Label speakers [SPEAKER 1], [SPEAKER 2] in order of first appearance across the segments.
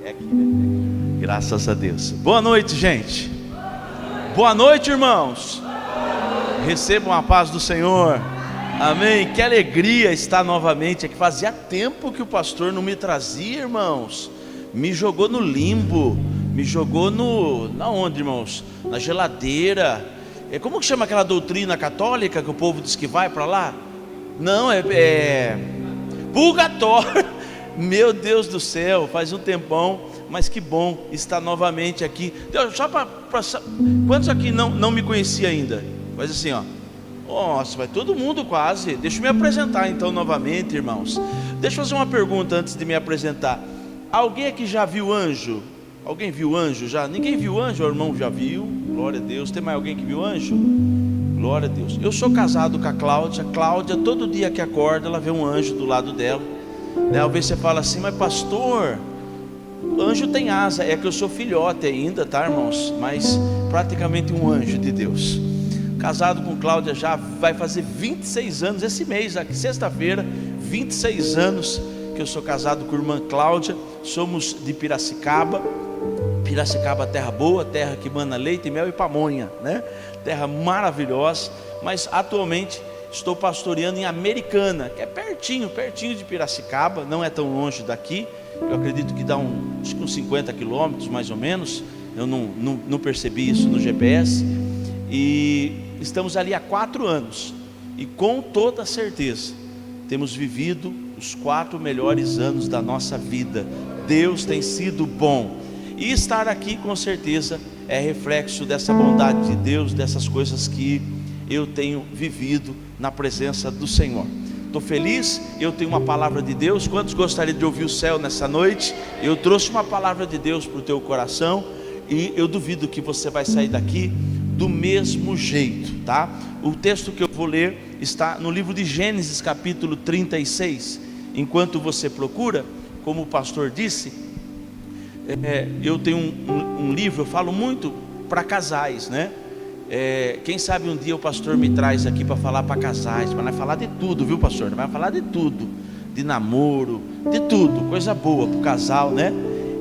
[SPEAKER 1] É aqui, né? Graças a Deus. Boa noite, gente. Boa noite, irmãos. Recebam a paz do Senhor. Amém. Que alegria estar novamente aqui. Fazia tempo que o pastor não me trazia, irmãos. Me jogou no limbo. Me jogou na onde, irmãos? Na geladeira. Como que chama aquela doutrina católica que o povo diz que vai para lá? Não, é purgatório. Meu Deus do céu, faz um tempão, mas que bom estar novamente aqui. Só para quantos aqui não me conhecia ainda? Faz assim, ó. Nossa, vai todo mundo quase. Deixa eu me apresentar então novamente, irmãos. Deixa eu fazer uma pergunta antes de me apresentar. Alguém aqui já viu anjo? Alguém viu anjo já? Ninguém viu anjo? O irmão já viu? Glória a Deus. Tem mais alguém que viu anjo? Glória a Deus. Eu sou casado com a Cláudia. Cláudia, todo dia que acorda, ela vê um anjo do lado dela. Talvez você fala assim, mas pastor, o anjo tem asa. É que eu sou filhote ainda, tá, irmãos? Mas praticamente um anjo de Deus. Casado com Cláudia já vai fazer 26 anos esse mês, aqui sexta-feira, 26 anos que eu sou casado com a irmã Cláudia. Somos de Piracicaba. Piracicaba, terra boa, terra que mana leite, mel e pamonha, né? Terra maravilhosa. Mas atualmente estou pastoreando em Americana, que é pertinho de Piracicaba, não é tão longe daqui. Eu acredito que dá uns 50 quilômetros mais ou menos. Eu não percebi isso no GPS. E estamos ali há 4 anos. E com toda certeza temos vivido os 4 melhores anos da nossa vida. Deus tem sido bom. E estar aqui com certeza é reflexo dessa bondade de Deus, dessas coisas que eu tenho vivido na presença do Senhor. Estou feliz, eu tenho uma palavra de Deus. Quantos gostariam de ouvir o céu nessa noite? Eu trouxe uma palavra de Deus para o teu coração. E eu duvido que você vai sair daqui do mesmo jeito, tá? O texto que eu vou ler está no livro de Gênesis capítulo 36. Enquanto você procura, como o pastor disse, eu tenho um livro, eu falo muito para casais, né? Quem sabe um dia o pastor me traz aqui para falar para casais, para nós falar de tudo, viu, pastor? Nós vamos falar de tudo, de namoro, de tudo, coisa boa para o casal, né?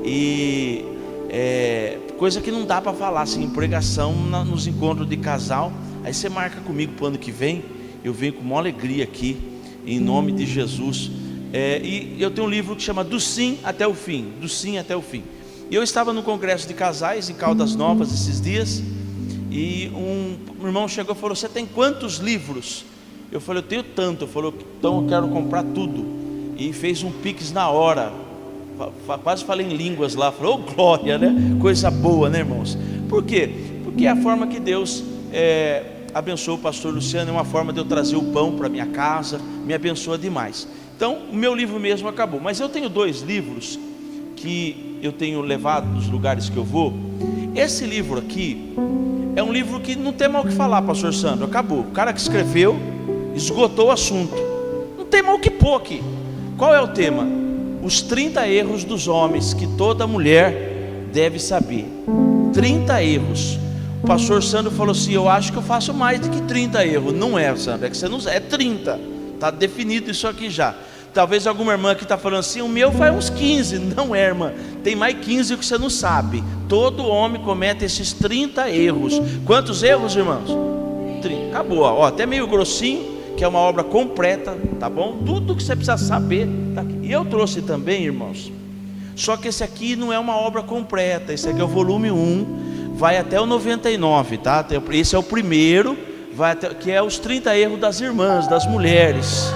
[SPEAKER 1] E coisa que não dá para falar assim, em pregação nos encontros de casal. Aí você marca comigo para o ano que vem. Eu venho com uma alegria aqui, em nome de Jesus. E eu tenho um livro que chama Do Sim até o Fim. Do Sim até o Fim. E eu estava no congresso de casais em Caldas Novas esses dias. E um irmão chegou e falou: você tem quantos livros? Eu falei: eu tenho tanto. Ele falou: então eu quero comprar tudo. E fez um pix na hora. Quase falei em línguas lá. Falou: oh, glória, né? Coisa boa, né, irmãos? Por quê? Porque é a forma que Deus abençoou o pastor Luciano. É uma forma de eu trazer o pão para minha casa. Me abençoa demais. Então o meu livro mesmo acabou. Mas eu tenho 2 livros que eu tenho levado nos lugares que eu vou. Esse livro aqui é um livro que não tem mal o que falar, pastor Sandro. Acabou. O cara que escreveu esgotou o assunto. Não tem mal o que pôr aqui. Qual é o tema? Os 30 erros dos homens que toda mulher deve saber. 30 erros. O pastor Sandro falou assim: eu acho que eu faço mais do que 30 erros. Não é, Sandro, é que você não é 30. Está definido isso aqui já. Talvez alguma irmã que está falando assim: o meu faz uns 15. Não é, irmã, tem mais 15 que você não sabe. Todo homem comete esses 30 erros. Quantos erros, irmãos? 30. Acabou, ó, até meio grossinho, que é uma obra completa, tá bom? Tudo que você precisa saber tá aqui. E eu trouxe também, irmãos, só que esse aqui não é uma obra completa. Esse aqui é o volume 1, vai até o 99, tá? Esse é o primeiro, vai até, que é os 30 erros das irmãs, das mulheres.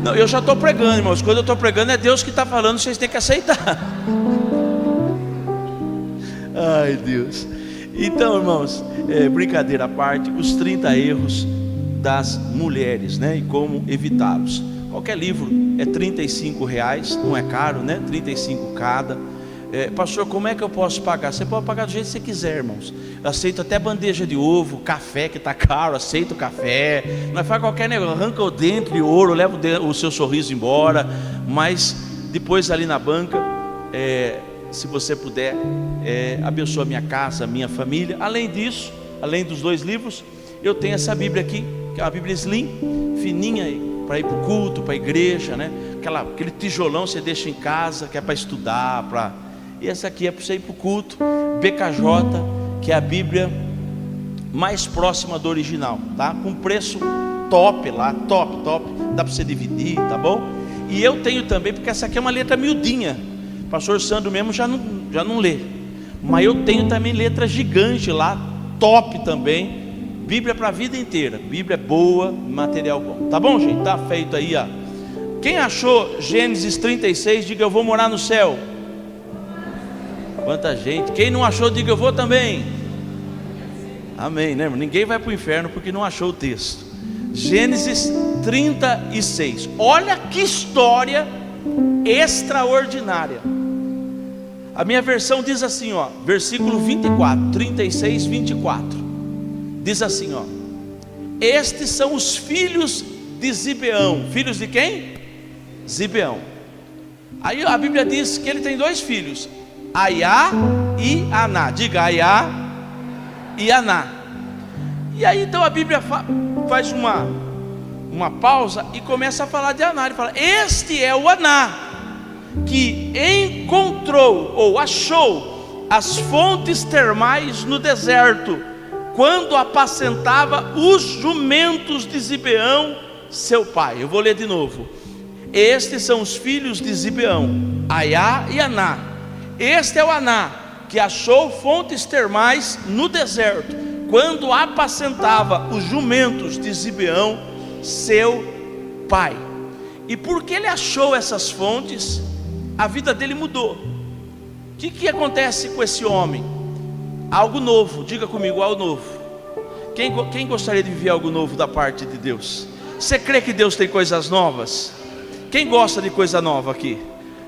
[SPEAKER 1] Não, eu já estou pregando, irmãos. Quando eu estou pregando é Deus que está falando, vocês têm que aceitar. Ai, Deus. Então, irmãos, brincadeira à parte, os 30 erros das mulheres, né? E como evitá-los. Qualquer livro é R$35, não é caro, né? 35 cada. Pastor, como é que eu posso pagar? Você pode pagar do jeito que você quiser, irmãos. Eu aceito até bandeja de ovo, café que está caro, aceito café. Não faz qualquer negócio, arranca o dente de ouro, leva o seu sorriso embora. Mas depois ali na banca, se você puder, abençoa a minha casa, a minha família. Além disso, além dos 2 livros, eu tenho essa Bíblia aqui, que é uma Bíblia Slim, fininha, para ir para o culto, para a igreja, né? Aquele tijolão você deixa em casa, que é para estudar, e essa aqui é para você ir para o culto, BKJ, que é a Bíblia mais próxima do original, tá? Com preço top lá, top, dá para você dividir, tá bom? E eu tenho também, porque essa aqui é uma letra miudinha, o pastor Sandro mesmo já não lê, mas eu tenho também letra gigante lá, top também, Bíblia para a vida inteira, Bíblia boa, material bom, tá bom, gente? Tá feito aí, ó. Quem achou Gênesis 36, diga eu vou morar no céu. Quanta gente. Quem não achou, diga eu vou também. Amém, né, irmão? Ninguém vai para o inferno porque não achou o texto. Gênesis 36. Olha que história extraordinária. A minha versão diz assim, ó, versículo 24, 36, 24. Diz assim, ó: estes são os filhos de Zibeão. Filhos de quem? Zibeão. Aí a Bíblia diz que ele tem dois filhos, Aiá e Aná. Diga Aiá e Aná. E aí então a Bíblia faz uma pausa e começa a falar de Aná. Ele fala: este é o Aná que encontrou ou achou as fontes termais no deserto, quando apacentava os jumentos de Zibeão, seu pai. Eu vou ler de novo. Estes são os filhos de Zibeão, Aiá e Aná. Este é o Aná que achou fontes termais no deserto, quando apacentava os jumentos de Zibeão, seu pai. E porque ele achou essas fontes, a vida dele mudou. O que acontece com esse homem? Algo novo, diga comigo, algo novo. Quem gostaria de viver algo novo da parte de Deus? Você crê que Deus tem coisas novas? Quem gosta de coisa nova aqui?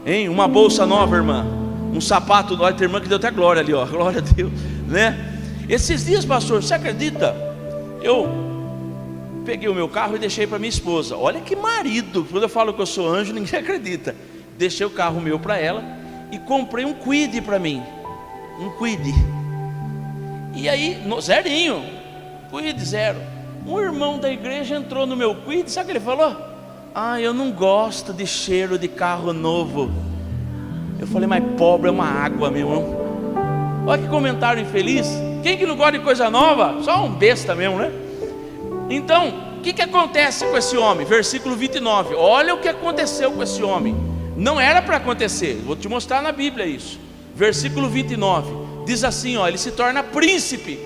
[SPEAKER 1] Hein? Uma bolsa nova, irmã. Um sapato novo. Tem irmã que deu até glória ali, ó. Glória a Deus, né? Esses dias, pastor, você acredita? Eu peguei o meu carro e deixei para minha esposa. Olha que marido. Quando eu falo que eu sou anjo, ninguém acredita. Deixei o carro meu para ela e comprei um Kwid para mim. Um Kwid. E aí, zerinho, Kwid zero. Um irmão da igreja entrou no meu Kwid, sabe o que ele falou? Ah, eu não gosto de cheiro de carro novo. Eu falei, mas pobre é uma água, meu irmão. Olha que comentário infeliz. Quem que não gosta de coisa nova? Só um besta mesmo, né? Então, o que acontece com esse homem? Versículo 29. Olha o que aconteceu com esse homem. Não era para acontecer, vou te mostrar na Bíblia isso. Versículo 29. Diz assim, ó, ele se torna príncipe.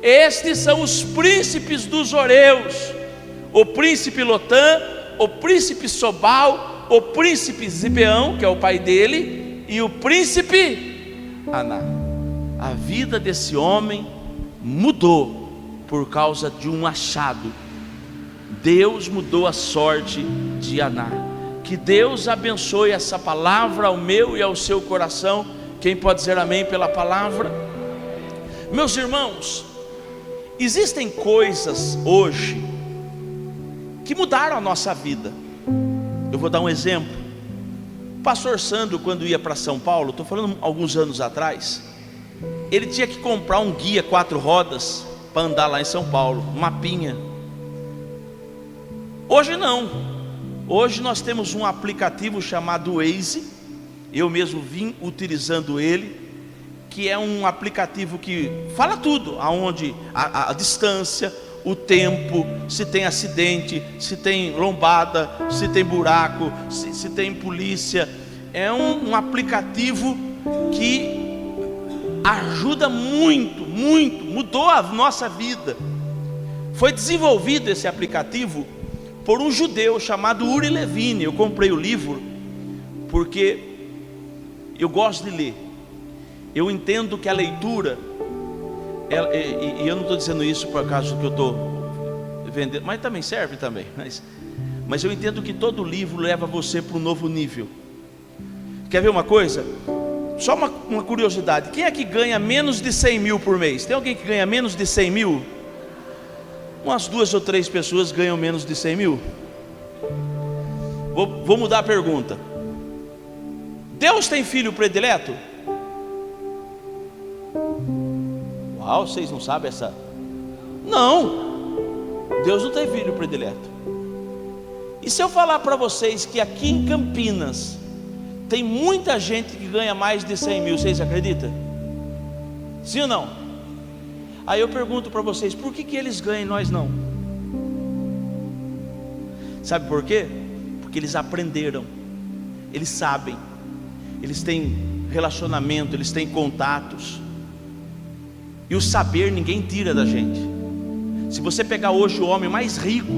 [SPEAKER 1] Estes são os príncipes dos Horeus: o príncipe Lotã, o príncipe Sobal, o príncipe Zibeão, que é o pai dele, e o príncipe Aná. A vida desse homem mudou por causa de um achado. Deus mudou a sorte de Aná. Que Deus abençoe essa palavra ao meu e ao seu coração. Quem pode dizer amém pela palavra? Meus irmãos, existem coisas hoje que mudaram a nossa vida. Eu vou dar um exemplo. O pastor Sandro, quando ia para São Paulo, estou falando alguns anos atrás, ele tinha que comprar um guia 4 rodas para andar lá em São Paulo, um mapinha. Hoje não. Hoje nós temos um aplicativo chamado Waze. Eu mesmo vim utilizando ele, que é um aplicativo que fala tudo, aonde a distância, o tempo, se tem acidente, se tem lombada, se tem buraco, se tem polícia. É um aplicativo que ajuda muito, muito, mudou a nossa vida. Foi desenvolvido esse aplicativo por um judeu chamado Uri Levine. Eu comprei o livro porque eu gosto de ler. Eu entendo que a leitura, e eu não estou dizendo isso por causa que eu estou vendendo, mas também serve também, mas eu entendo que todo livro leva você para um novo nível. Quer ver uma coisa? Só uma curiosidade. Quem é que ganha menos de 100 mil por mês? Tem alguém que ganha menos de 100 mil? Umas 2 ou 3 pessoas ganham menos de 100 mil. Vou mudar a pergunta. Deus tem filho predileto? Uau, vocês não sabem essa? Não, Deus não tem filho predileto. E se eu falar para vocês que aqui em Campinas tem muita gente que ganha mais de 100 mil, vocês acreditam? Sim ou não? Aí eu pergunto para vocês, por que eles ganham e nós não? Sabe por quê? Porque eles aprenderam, eles sabem, eles têm relacionamento, eles têm contatos. E o saber ninguém tira da gente. Se você pegar hoje o homem mais rico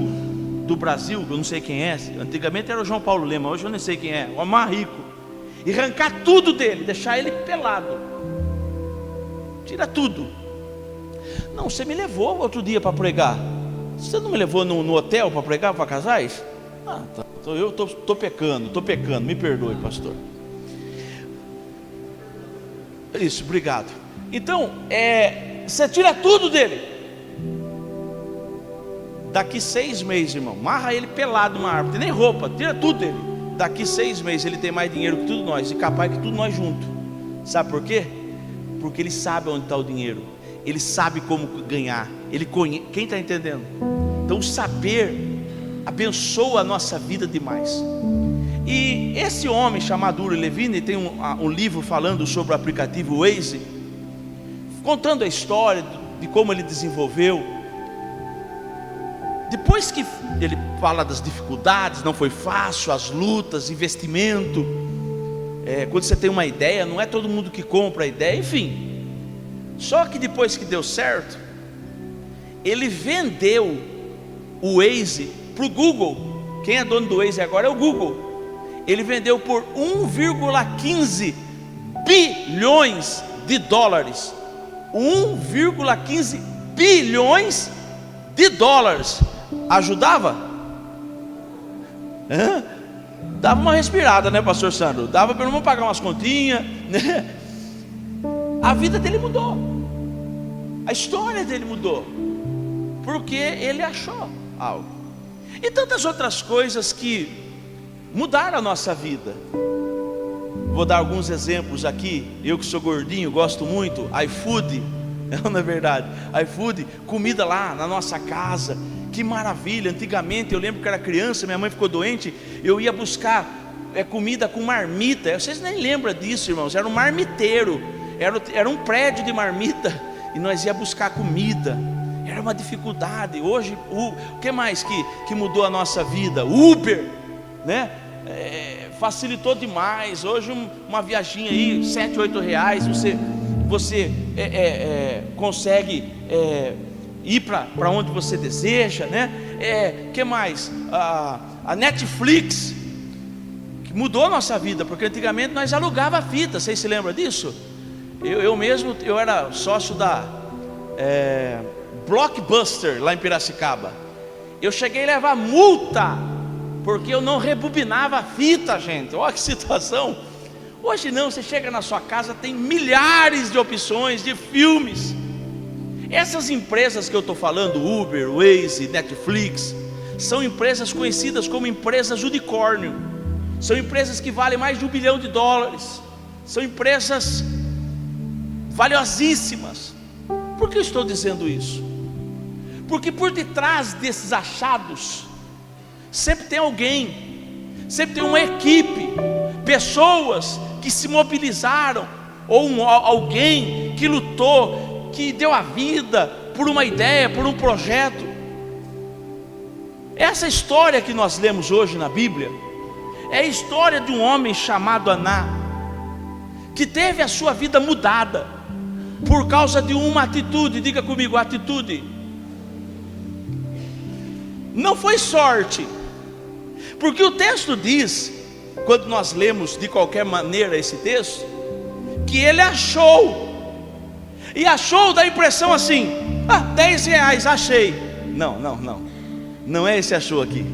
[SPEAKER 1] do Brasil, eu não sei quem é, antigamente era o João Paulo Lema, hoje eu não sei quem é, o homem mais rico, e arrancar tudo dele, deixar ele pelado, tira tudo. Não, você me levou outro dia para pregar. Você não me levou no hotel para pregar para casais? Ah, tá, eu estou pecando, me perdoe, pastor. Isso, obrigado. Então, você tira tudo dele. Daqui 6 meses, irmão, marra ele pelado numa árvore, tem nem roupa, tira tudo dele. Daqui 6 meses ele tem mais dinheiro que tudo nós, e capaz que tudo nós juntos. Sabe por quê? Porque ele sabe onde está o dinheiro, ele sabe como ganhar, quem está entendendo? Então o saber abençoa a nossa vida demais. E esse homem chamado Uri Levine tem um livro falando sobre o aplicativo Waze, contando a história de como ele desenvolveu. Depois que ele fala das dificuldades, não foi fácil, as lutas, investimento. Quando você tem uma ideia, não é todo mundo que compra a ideia, enfim. Só que depois que deu certo, ele vendeu o Waze para o Google. Quem é dono do Waze agora é o Google. Ele vendeu por 1,15 bilhões de dólares. 1,15 bilhões de dólares. Ajudava? Dava uma respirada, né, pastor Sandro? Dava para não pagar umas continhas, né? A vida dele mudou, a história dele mudou, porque ele achou algo. E tantas outras coisas que mudaram a nossa vida. Vou dar alguns exemplos aqui. Eu que sou gordinho, gosto muito. iFood, não é verdade? iFood, comida lá na nossa casa. Que maravilha. Antigamente, eu lembro que era criança, minha mãe ficou doente, eu ia buscar comida com marmita. Vocês nem lembram disso, irmãos? Era um marmiteiro, era um prédio de marmita, e nós ia buscar comida. Era uma dificuldade. Hoje, o que mais que mudou a nossa vida? Uber, né? Facilitou demais. Hoje uma viaginha aí, 7, 8 reais, você consegue ir para onde você deseja, né? Que mais? A Netflix, que mudou a nossa vida, porque antigamente nós alugava fita. Vocês se lembram disso? Eu mesmo, eu era sócio da Blockbuster lá em Piracicaba. Eu cheguei a levar multa porque eu não rebobinava a fita, gente. Olha que situação. Hoje não, você chega na sua casa, tem milhares de opções de filmes. Essas empresas que eu estou falando, Uber, Waze, Netflix, são empresas conhecidas como empresas unicórnio. São empresas que valem mais de $1 bilhão. São empresas valiosíssimas. Por que eu estou dizendo isso? Porque por detrás desses achados sempre tem alguém, sempre tem uma equipe, pessoas que se mobilizaram, ou alguém que lutou, que deu a vida por uma ideia, por um projeto. Essa história que nós lemos hoje na Bíblia é a história de um homem chamado Aná, que teve a sua vida mudada por causa de uma atitude. Diga comigo, atitude. Não foi sorte, porque o texto diz, quando nós lemos de qualquer maneira esse texto, que ele achou, e achou dá a impressão assim: 10 reais, achei. Não é esse achou aqui.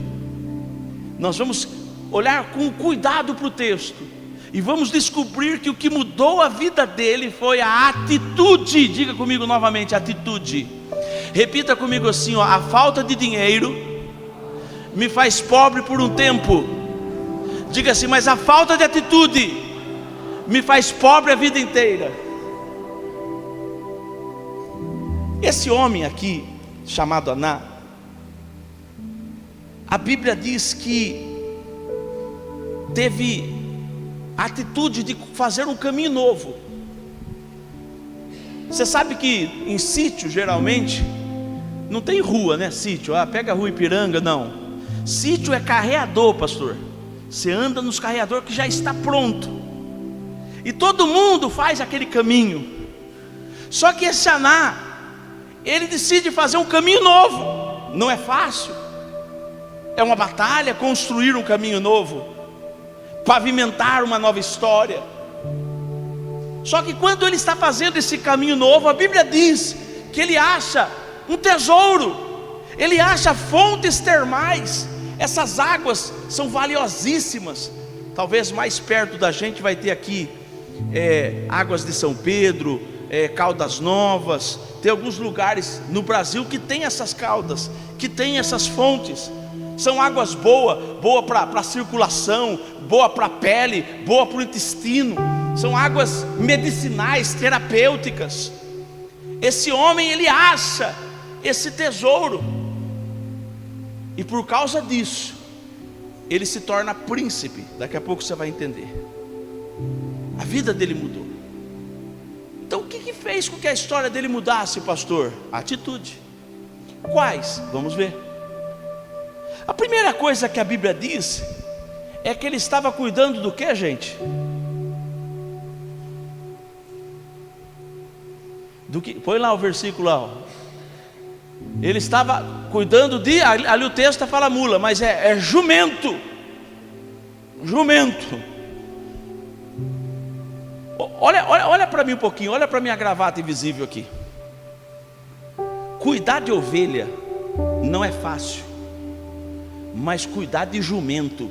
[SPEAKER 1] Nós vamos olhar com cuidado para o texto, e vamos descobrir que o que mudou a vida dele foi a atitude. Diga comigo novamente, atitude. Repita comigo assim, a falta de dinheiro me faz pobre por um tempo. Diga assim, mas a falta de atitude me faz pobre a vida inteira. Esse homem aqui, chamado Aná, a Bíblia diz que teve a atitude de fazer um caminho novo. Você sabe que em sítio geralmente não tem rua, né? Sítio, pega a rua Ipiranga, não. Sítio é carreador, pastor. Você anda nos carreadores que já está pronto, e todo mundo faz aquele caminho. Só que esse Aná, ele decide fazer um caminho novo. Não é fácil, é uma batalha construir um caminho novo, pavimentar uma nova história. Só que quando ele está fazendo esse caminho novo, a Bíblia diz que ele acha um tesouro, ele acha fontes termais. Essas águas são valiosíssimas. Talvez mais perto da gente vai ter aqui Águas de São Pedro, Caldas Novas. Tem alguns lugares no Brasil que tem essas caldas, que tem essas fontes. São águas boas para a circulação, boa para a pele, boa para o intestino. São águas medicinais, terapêuticas. Esse homem, ele acha esse tesouro, e por causa disso ele se torna príncipe. Daqui a pouco você vai entender. A vida dele mudou. Então o que fez com que a história dele mudasse, pastor? Atitude. Quais? Vamos ver. A primeira coisa que a Bíblia diz é que ele estava cuidando do que, gente? Do que? Põe lá o versículo lá, ó. Ele estava cuidando de, ali o texto fala mula, mas é jumento. Jumento. Olha para mim um pouquinho, olha para minha gravata invisível aqui. Cuidar de ovelha não é fácil, mas cuidar de jumento,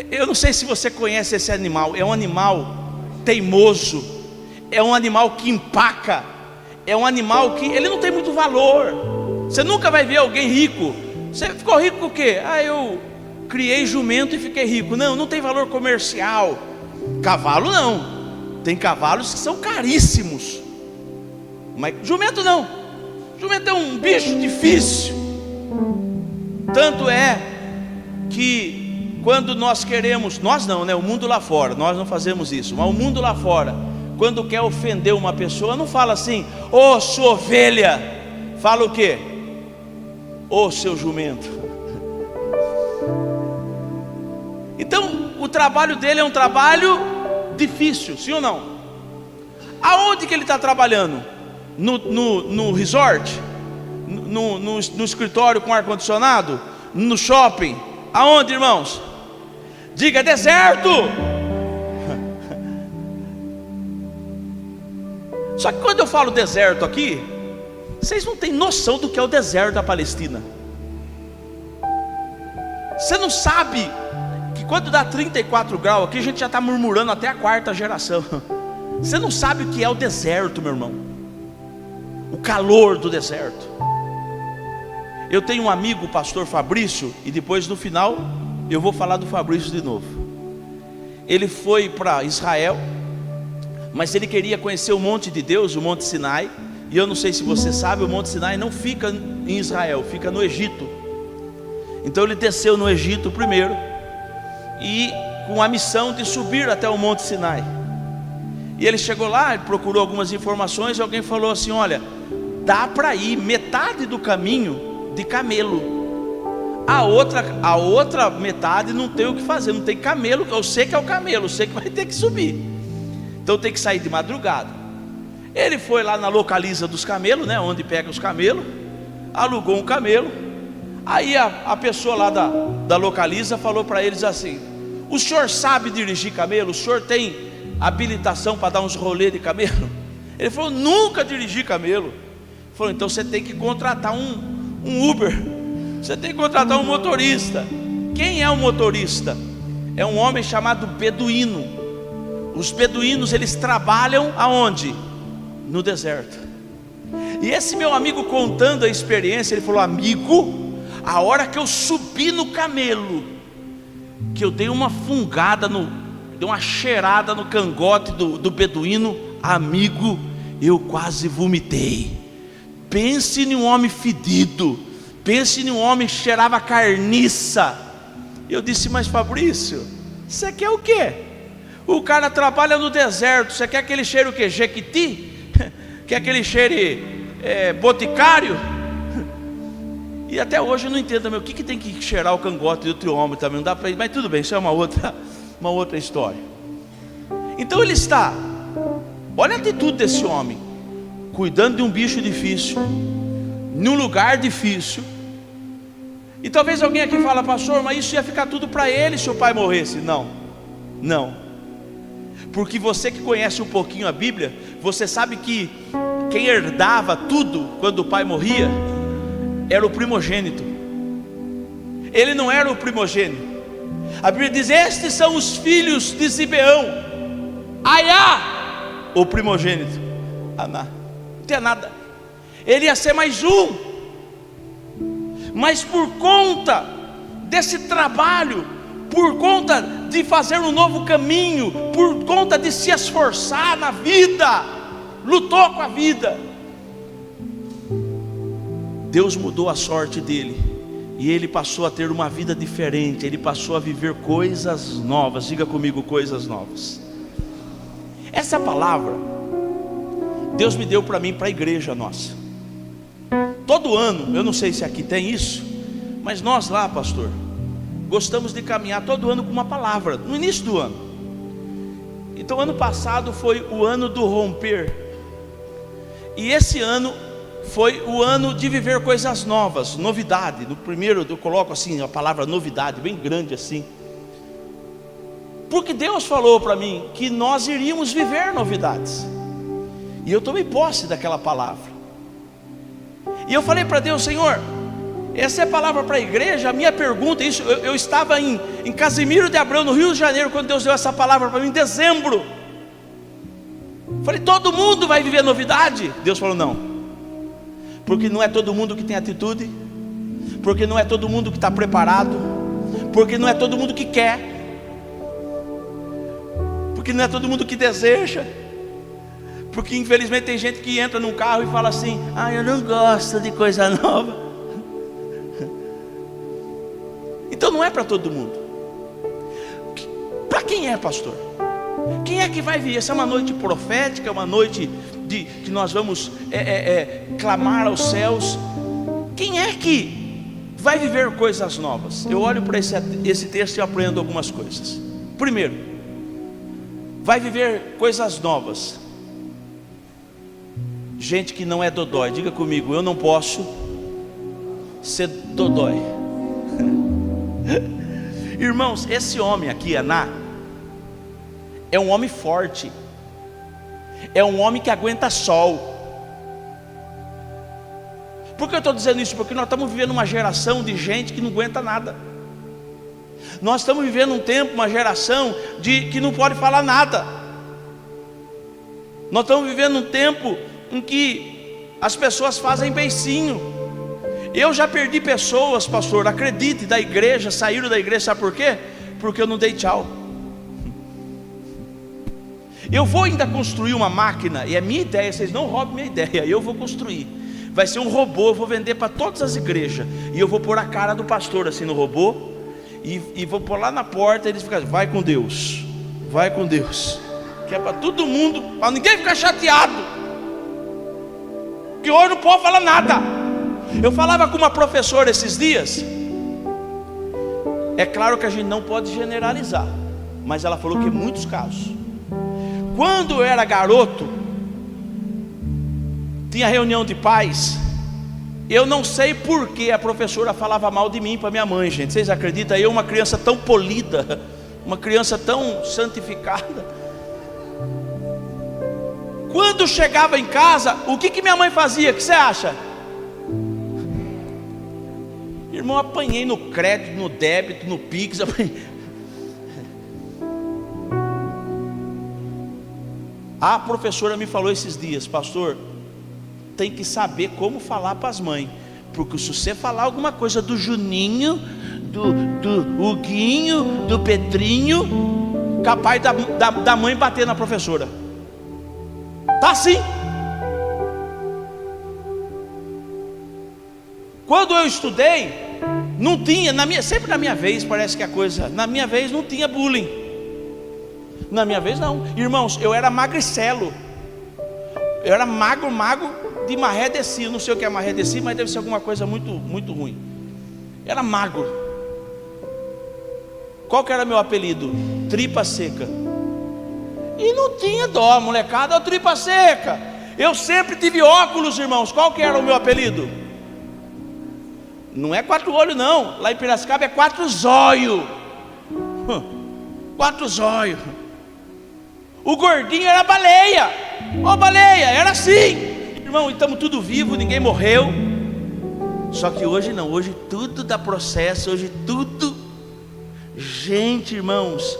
[SPEAKER 1] eu não sei se você conhece esse animal. É um animal teimoso, é um animal que empaca, é um animal que ele não tem muito valor. Você nunca vai ver alguém rico. Você ficou rico com o quê? Eu criei jumento e fiquei rico. Não tem valor comercial. Cavalo não, tem cavalos que são caríssimos, mas jumento não. Jumento é um bicho difícil. Tanto é que quando nós queremos, nós não, né? O mundo lá fora, nós não fazemos isso, mas o mundo lá fora, quando quer ofender uma pessoa, não fala assim: ô sua ovelha. Fala o quê? Ô seu jumento. Então o trabalho dele é um trabalho difícil, sim ou não? Aonde que ele está trabalhando? No resort? No escritório com ar-condicionado? No shopping? Aonde, irmãos? Diga: deserto. Só que quando eu falo deserto aqui, vocês não têm noção do que é o deserto da Palestina. Você não sabe que quando dá 34 graus aqui, a gente já está murmurando até a quarta geração. Você não sabe o que é o deserto, meu irmão. O calor do deserto. Eu tenho um amigo, o pastor Fabrício, e depois no final eu vou falar do Fabrício de novo. Ele foi para Israel, mas ele queria conhecer o monte de Deus, o Monte Sinai. E eu não sei se você sabe, o Monte Sinai não fica em Israel, fica no Egito. Então ele desceu no Egito primeiro, e com a missão de subir até o Monte Sinai. E ele chegou lá, ele procurou algumas informações, e alguém falou assim: olha, dá para ir metade do caminho de camelo. A outra metade não tem o que fazer, não tem camelo. Eu sei que é o camelo, eu sei que vai ter que subir. Então tem que sair de madrugada. Ele foi lá na localiza dos camelos, né, onde pega os camelos, alugou um camelo. Aí a pessoa lá da localiza falou para eles assim: o senhor sabe dirigir camelo? O senhor tem habilitação para dar uns rolês de camelo? Ele falou: nunca dirigi camelo. Ele falou: então você tem que contratar um Uber, você tem que contratar um motorista. Quem é o motorista? É um homem chamado beduíno. Os beduínos, eles trabalham aonde? No deserto. E esse meu amigo contando a experiência, ele falou: amigo, a hora que eu subi no camelo, que eu dei uma fungada, dei uma cheirada no cangote do beduíno, amigo, eu quase vomitei. Pense em um homem fedido. Pense em um homem que cheirava carniça. Eu disse: mas Fabrício, você quer o quê? O cara trabalha no deserto, você quer aquele cheiro o quê? Jequiti? Quer aquele cheiro boticário? E até hoje eu não entendo também o que tem que cheirar o cangote de outro homem também, não dá para ir, mas tudo bem, isso é uma outra história. Então ele está, olha a atitude desse homem, cuidando de um bicho difícil, num lugar difícil. E talvez alguém aqui fale: pastor, mas isso ia ficar tudo para ele se o pai morresse. Não, porque você que conhece um pouquinho a Bíblia, você sabe que quem herdava tudo quando o pai morria era o primogênito. Ele não era o primogênito. A Bíblia diz: estes são os filhos de Zibeão, Aiá, o primogênito, Aná. Não tinha nada, ele ia ser mais um. Mas por conta desse trabalho, por conta de fazer um novo caminho, por conta de se esforçar na vida, lutou com a vida, Deus mudou a sorte dele, e ele passou a ter uma vida diferente. Ele passou a viver coisas novas. Diga comigo: coisas novas. Essa palavra Deus me deu para mim, para a igreja nossa. Todo ano, eu não sei se aqui tem isso, mas nós lá, pastor, gostamos de caminhar todo ano com uma palavra, no início do ano. Então ano passado foi o ano do romper, e esse ano foi o ano de viver coisas novas, novidade. No primeiro eu coloco assim a palavra novidade, bem grande assim, porque Deus falou para mim que nós iríamos viver novidades, e eu tomei posse daquela palavra. E eu falei para Deus: Senhor, essa é a palavra para a igreja. A minha pergunta, eu estava em Casimiro de Abreu, no Rio de Janeiro, quando Deus deu essa palavra para mim em dezembro. Falei: todo mundo vai viver novidade? Deus falou: não, porque não é todo mundo que tem atitude, porque não é todo mundo que está preparado, porque não é todo mundo que quer, porque não é todo mundo que deseja. Porque infelizmente tem gente que entra num carro e fala assim: ah, eu não gosto de coisa nova. Então não é para todo mundo. Para quem é, pastor? Quem é que vai vir? Essa é uma noite profética, é uma noite que nós vamos clamar aos céus. Quem é que vai viver coisas novas? Eu olho para esse texto e aprendo algumas coisas. Primeiro, vai viver coisas novas gente que não é dodói. Diga comigo: eu não posso ser dodói. Irmãos, esse homem aqui, Aná, é um homem forte, é um homem que aguenta sol. Por que eu estou dizendo isso? Porque nós estamos vivendo uma geração de gente que não aguenta nada. Nós estamos vivendo um tempo, uma geração que não pode falar nada. Nós estamos vivendo um tempo em que as pessoas fazem beicinho. Eu já perdi pessoas, pastor, acredite, da igreja, saíram da igreja, sabe por quê? Porque eu não dei tchau. Eu vou ainda construir uma máquina, e é minha ideia, vocês não roubem minha ideia, eu vou construir. Vai ser um robô, eu vou vender para todas as igrejas, e eu vou pôr a cara do pastor assim no robô, e vou pôr lá na porta, e eles ficam: vai com Deus, vai com Deus. Que é para todo mundo, para ninguém ficar chateado, que hoje não pode falar nada. Eu falava com uma professora esses dias. É claro que a gente não pode generalizar, mas ela falou que em muitos casos, quando eu era garoto, tinha reunião de pais. Eu não sei por que a professora falava mal de mim para minha mãe, gente. Vocês acreditam? Eu, uma criança tão polida, uma criança tão santificada, quando chegava em casa, o que minha mãe fazia? O que você acha? Irmão, apanhei no crédito, no débito, no Pix, apanhei. A professora me falou esses dias: pastor, tem que saber como falar para as mães, porque se você falar alguma coisa do Juninho, do Huguinho, do Petrinho, capaz da mãe bater na professora. Tá assim. Quando eu estudei, não tinha, sempre na minha vez, parece que a coisa, na minha vez não tinha bullying. Na minha vez não. Irmãos, eu era magricelo. Eu era magro de maré desci. Não sei o que é maré desci, mas deve ser alguma coisa muito, muito ruim. Era magro. Qual que era meu apelido? Tripa seca. E não tinha dó, molecada, tripa seca. Eu sempre tive óculos, irmãos. Qual que era o meu apelido? Não é 4 olhos não. Lá em Piracicaba é 4 zóio. 4 zóio. O gordinho era baleia. Ó, baleia, era assim. Irmão, estamos tudo vivo, ninguém morreu. Só que hoje não, hoje tudo dá processo, hoje tudo. Gente, irmãos,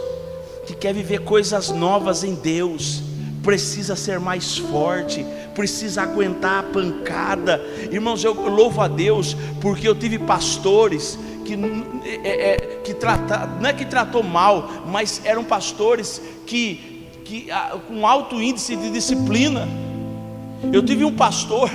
[SPEAKER 1] que quer viver coisas novas em Deus, precisa ser mais forte, precisa aguentar a pancada. Irmãos, eu louvo a Deus, porque eu tive pastores que trataram, não é que tratou mal, mas eram pastores com alto índice de disciplina. Eu tive um pastor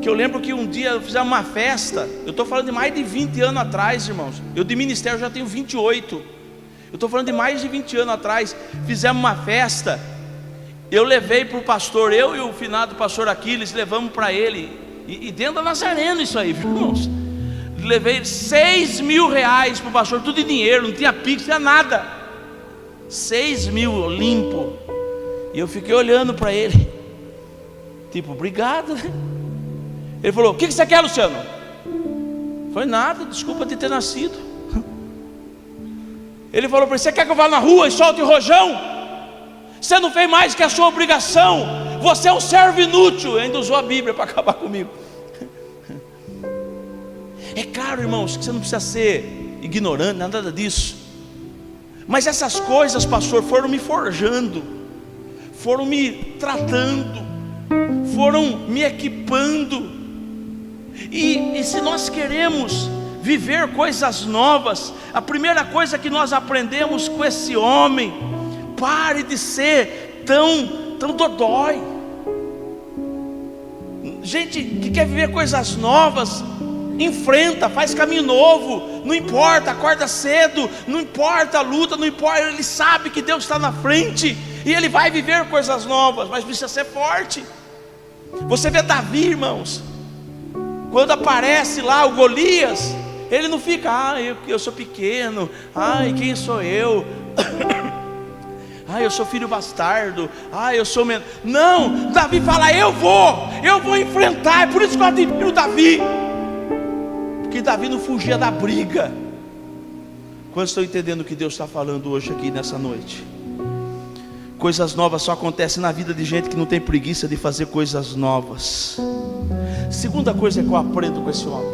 [SPEAKER 1] que eu lembro que um dia fizemos uma festa. Eu estou falando de mais de 20 anos atrás, irmãos. Eu de ministério já tenho 28. Eu estou falando de mais de 20 anos atrás. Fizemos uma festa. Eu levei para o pastor, eu e o finado pastor Aquiles, levamos para ele. E dentro da Nazareno isso aí, irmãos. Levei 6 mil reais para o pastor, tudo em dinheiro, não tinha pix, não tinha nada. 6 mil limpo. E eu fiquei olhando para ele, tipo, obrigado. Ele falou, o que você quer, Luciano? Foi nada, desculpa de ter nascido. Ele falou para ele, você quer que eu vá na rua e solte rojão? Você não fez mais que a sua obrigação. Você é um servo inútil. Ainda usou a Bíblia para acabar comigo. É claro, irmãos, que você não precisa ser ignorante, nada disso. Mas essas coisas, pastor, foram me forjando, foram me tratando, foram me equipando. E se nós queremos viver coisas novas, a primeira coisa que nós aprendemos com esse homem: pare de ser tão dodói. Gente que quer viver coisas novas, enfrenta, faz caminho novo. Não importa, acorda cedo, não importa a luta, não importa. Ele sabe que Deus está na frente e ele vai viver coisas novas, mas precisa ser forte. Você vê Davi, irmãos, quando aparece lá o Golias, ele não fica, eu sou pequeno, quem sou eu? Eu sou filho bastardo, eu sou menor. Não, Davi fala, eu vou enfrentar. É por isso que eu admiro Davi, porque Davi não fugia da briga. Quantos estão entendendo o que Deus está falando hoje aqui nessa noite? Coisas novas só acontecem na vida de gente que não tem preguiça de fazer coisas novas. Segunda coisa que eu aprendo com esse homem: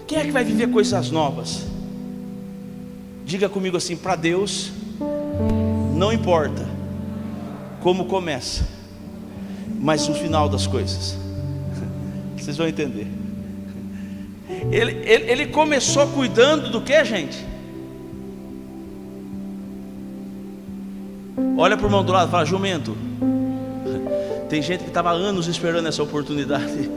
[SPEAKER 1] quem é que vai viver coisas novas? Diga comigo assim: para Deus não importa como começa, mas o final das coisas. Vocês vão entender. Ele começou cuidando do que, gente? Olha para o irmão do lado e fala: jumento. Tem gente que estava há anos esperando essa oportunidade.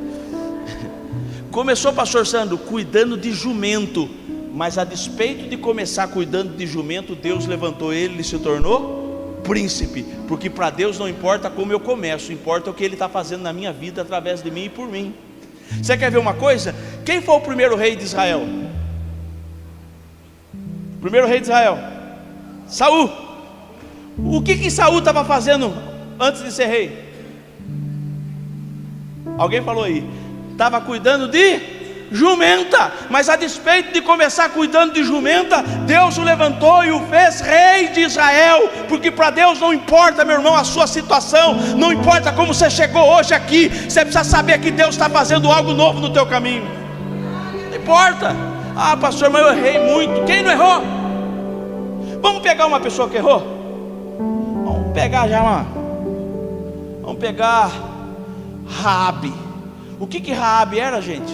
[SPEAKER 1] Começou, pastor Sandro, cuidando de jumento, mas a despeito de começar cuidando de jumento, Deus levantou ele e se tornou príncipe. Porque para Deus não importa como eu começo, importa o que Ele está fazendo na minha vida, através de mim e por mim. Você quer ver uma coisa? Quem foi o primeiro rei de Israel? O primeiro rei de Israel? Saul. O que Saul estava fazendo antes de ser rei? Alguém falou aí? Estava cuidando de jumenta. Mas a despeito de começar cuidando de jumenta, Deus o levantou e o fez rei de Israel. Porque para Deus não importa, meu irmão, a sua situação, não importa como você chegou hoje aqui. Você precisa saber que Deus está fazendo algo novo no teu caminho. Não importa. Pastor, mas eu errei muito. Quem não errou? Vamos pegar uma pessoa que errou? Vamos pegar Raabe. O que Raabe era, gente?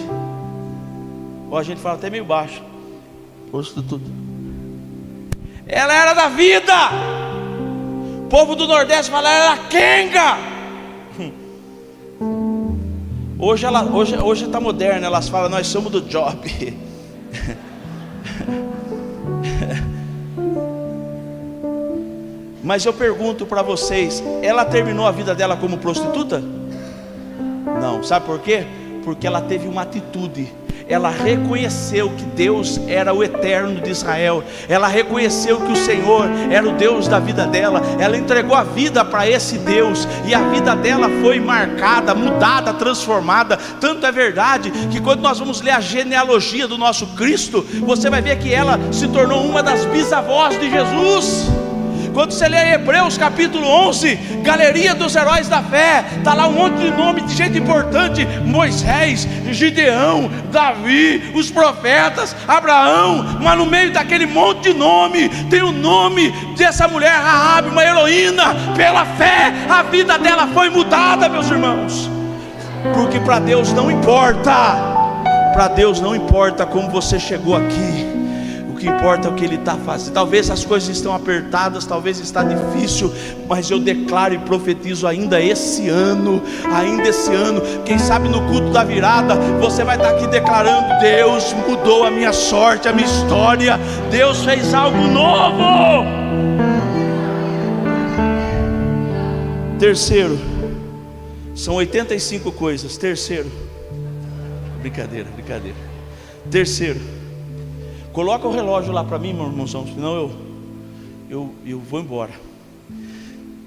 [SPEAKER 1] A gente fala até meio baixo. Tudo. Ela era da vida. O povo do Nordeste fala, ela era quenga. Hoje está moderna, elas falam, nós somos do job. Mas eu pergunto para vocês, ela terminou a vida dela como prostituta? Não, sabe por quê? Porque ela teve uma atitude. Ela reconheceu que Deus era o eterno de Israel. Ela reconheceu que o Senhor era o Deus da vida dela. Ela entregou a vida para esse Deus, e a vida dela foi marcada, mudada, transformada. Tanto é verdade que quando nós vamos ler a genealogia do nosso Cristo, você vai ver que ela se tornou uma das bisavós de Jesus. Quando você lê Hebreus capítulo 11, galeria dos heróis da fé, está lá um monte de nome de gente importante: Moisés, Gideão, Davi, os profetas, Abraão. Mas no meio daquele monte de nome, tem o nome dessa mulher Raabe, uma heroína. Pela fé, a vida dela foi mudada, meus irmãos. Porque para Deus não importa, para Deus não importa como você chegou aqui. O que importa é o que Ele está fazendo. Talvez as coisas estão apertadas, talvez está difícil, mas eu declaro e profetizo ainda esse ano, quem sabe no culto da virada, você vai estar aqui declarando: Deus mudou a minha sorte, a minha história, Deus fez algo novo. Terceiro, são 85 coisas. Terceiro, brincadeira. Terceiro, coloca o relógio lá para mim, meu irmãozão, senão eu vou embora.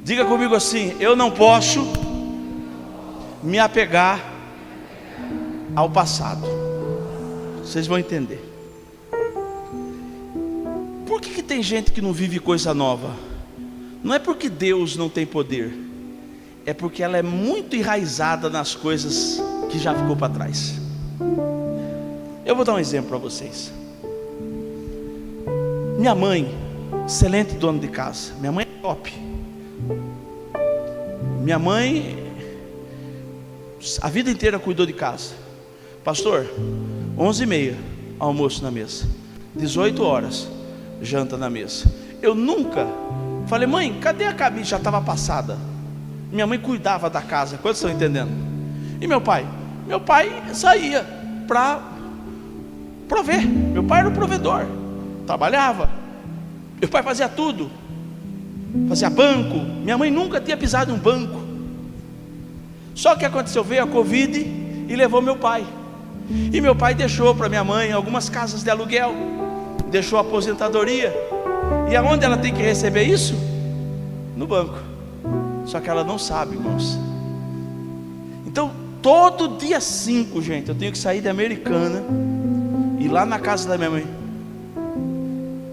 [SPEAKER 1] Diga comigo assim: eu não posso me apegar ao passado. Vocês vão entender. Por que tem gente que não vive coisa nova? Não é porque Deus não tem poder, é porque ela é muito enraizada nas coisas que já ficou para trás. Eu vou dar um exemplo para vocês. Minha mãe, excelente dona de casa. Minha mãe é top. Minha mãe, a vida inteira cuidou de casa. Pastor, 11h30, almoço na mesa. 18 horas, janta na mesa. Eu nunca falei: mãe, cadê a camisa? Já estava passada. Minha mãe cuidava da casa. Quantos estão entendendo? E meu pai? Meu pai saía para prover. Meu pai era o provedor. Trabalhava, meu pai fazia tudo, fazia banco. Minha mãe nunca tinha pisado em um banco. Só que aconteceu, veio a Covid e levou meu pai. E meu pai deixou para minha mãe algumas casas de aluguel, deixou a aposentadoria. E aonde ela tem que receber isso? No banco. Só que ela não sabe, irmãos. Então todo dia 5, gente, eu tenho que sair da Americana e ir lá na casa da minha mãe.